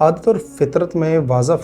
عادت اور فطرت میں واضح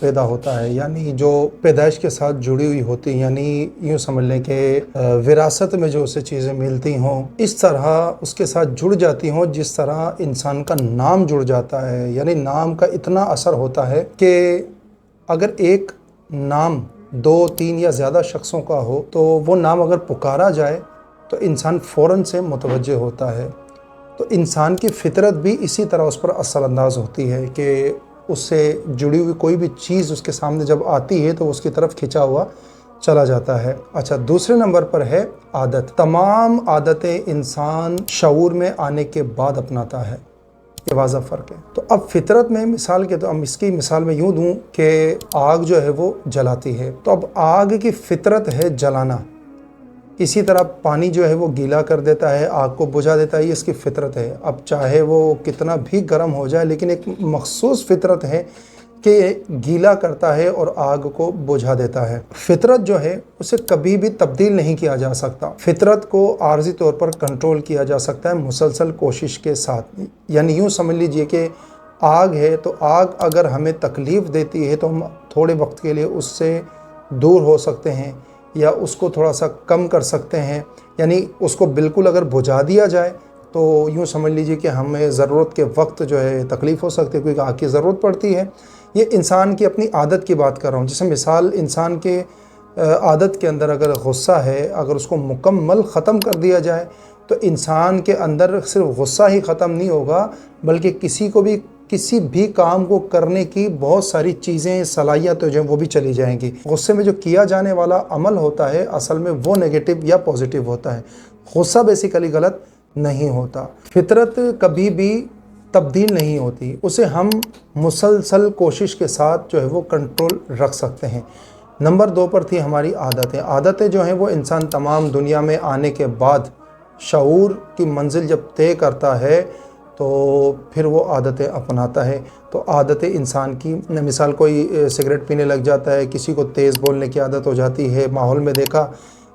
پیدا ہوتا ہے، یعنی جو پیدائش کے ساتھ جڑی ہوئی ہوتی ہیں، یعنی یوں سمجھ لیں کہ وراثت میں جو اسے چیزیں ملتی ہوں اس طرح اس کے ساتھ جڑ جاتی ہوں، جس طرح انسان کا نام جڑ جاتا ہے۔ یعنی نام کا اتنا اثر ہوتا ہے کہ اگر ایک نام 2، 3 یا زیادہ شخصوں کا ہو تو وہ نام اگر پکارا جائے تو انسان فوراً سے متوجہ ہوتا ہے۔ تو انسان کی فطرت بھی اسی طرح اس پر اثر انداز ہوتی ہے کہ اس سے جڑی ہوئی کوئی بھی چیز اس کے سامنے جب آتی ہے تو اس کی طرف کھنچا ہوا چلا جاتا ہے۔ اچھا، دوسرے نمبر پر ہے عادت۔ تمام عادتیں انسان شعور میں آنے کے بعد اپناتا ہے، یہ واضح فرق ہے۔ تو اب فطرت میں مثال کے تو اس کی مثال میں یوں دوں کہ آگ جو ہے وہ جلاتی ہے، تو اب آگ کی فطرت ہے جلانا۔ اسی طرح پانی جو ہے وہ گیلا کر دیتا ہے، آگ کو بجھا دیتا ہے، یہ اس کی فطرت ہے۔ اب چاہے وہ کتنا بھی گرم ہو جائے لیکن ایک مخصوص فطرت ہے کہ گیلا کرتا ہے اور آگ کو بجھا دیتا ہے۔ فطرت جو ہے اسے کبھی بھی تبدیل نہیں کیا جا سکتا۔ فطرت کو عارضی طور پر کنٹرول کیا جا سکتا ہے مسلسل کوشش کے ساتھ۔ یعنی یوں سمجھ لیجئے کہ آگ ہے تو آگ اگر ہمیں تکلیف دیتی ہے تو ہم تھوڑے وقت کے لیے اس سے دور ہو سکتے ہیں یا اس کو تھوڑا سا کم کر سکتے ہیں۔ یعنی اس کو بالکل اگر بجھا دیا جائے تو یوں سمجھ لیجئے کہ ہمیں ضرورت کے وقت جو ہے تکلیف ہو سکتی ہے، کیونکہ آگ کی ضرورت پڑتی ہے۔ یہ انسان کی اپنی عادت کی بات کر رہا ہوں۔ جیسے مثال انسان کے عادت کے اندر اگر غصہ ہے، اگر اس کو مکمل ختم کر دیا جائے تو انسان کے اندر صرف غصہ ہی ختم نہیں ہوگا بلکہ کسی بھی کام کو کرنے کی بہت ساری چیزیں، صلاحیتیں جو ہیں وہ بھی چلی جائیں گی۔ غصے میں جو کیا جانے والا عمل ہوتا ہے اصل میں وہ نیگیٹو یا پوزیٹیو ہوتا ہے، غصہ بیسیکلی غلط نہیں ہوتا۔ فطرت کبھی بھی تبدیل نہیں ہوتی، اسے ہم مسلسل کوشش کے ساتھ جو ہے وہ کنٹرول رکھ سکتے ہیں۔ نمبر 2 پر تھی ہماری عادتیں۔ عادتیں جو ہیں وہ انسان تمام دنیا میں آنے کے بعد شعور کی منزل جب طے کرتا ہے تو پھر وہ عادتیں اپناتا ہے۔ تو عادتیں انسان کی مثال کوئی سگریٹ پینے لگ جاتا ہے، کسی کو تیز بولنے کی عادت ہو جاتی ہے، ماحول میں دیکھا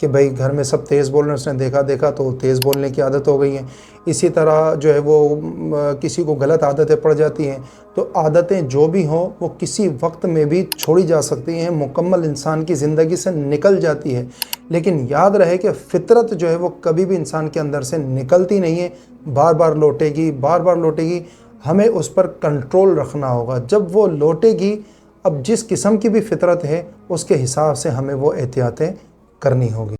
کہ بھئی گھر میں سب تیز بول رہے ہیں، اس نے دیکھا تو تیز بولنے کی عادت ہو گئی ہیں۔ اسی طرح جو ہے وہ کسی کو غلط عادتیں پڑ جاتی ہیں۔ تو عادتیں جو بھی ہوں وہ کسی وقت میں بھی چھوڑی جا سکتی ہیں، مکمل انسان کی زندگی سے نکل جاتی ہے، لیکن یاد رہے کہ فطرت جو ہے وہ کبھی بھی انسان کے اندر سے نکلتی نہیں ہے، بار بار لوٹے گی۔ ہمیں اس پر کنٹرول رکھنا ہوگا۔ جب وہ لوٹے گی، اب جس قسم کی بھی فطرت ہے اس کے حساب سے ہمیں وہ احتیاطیں کرنی ہوگی۔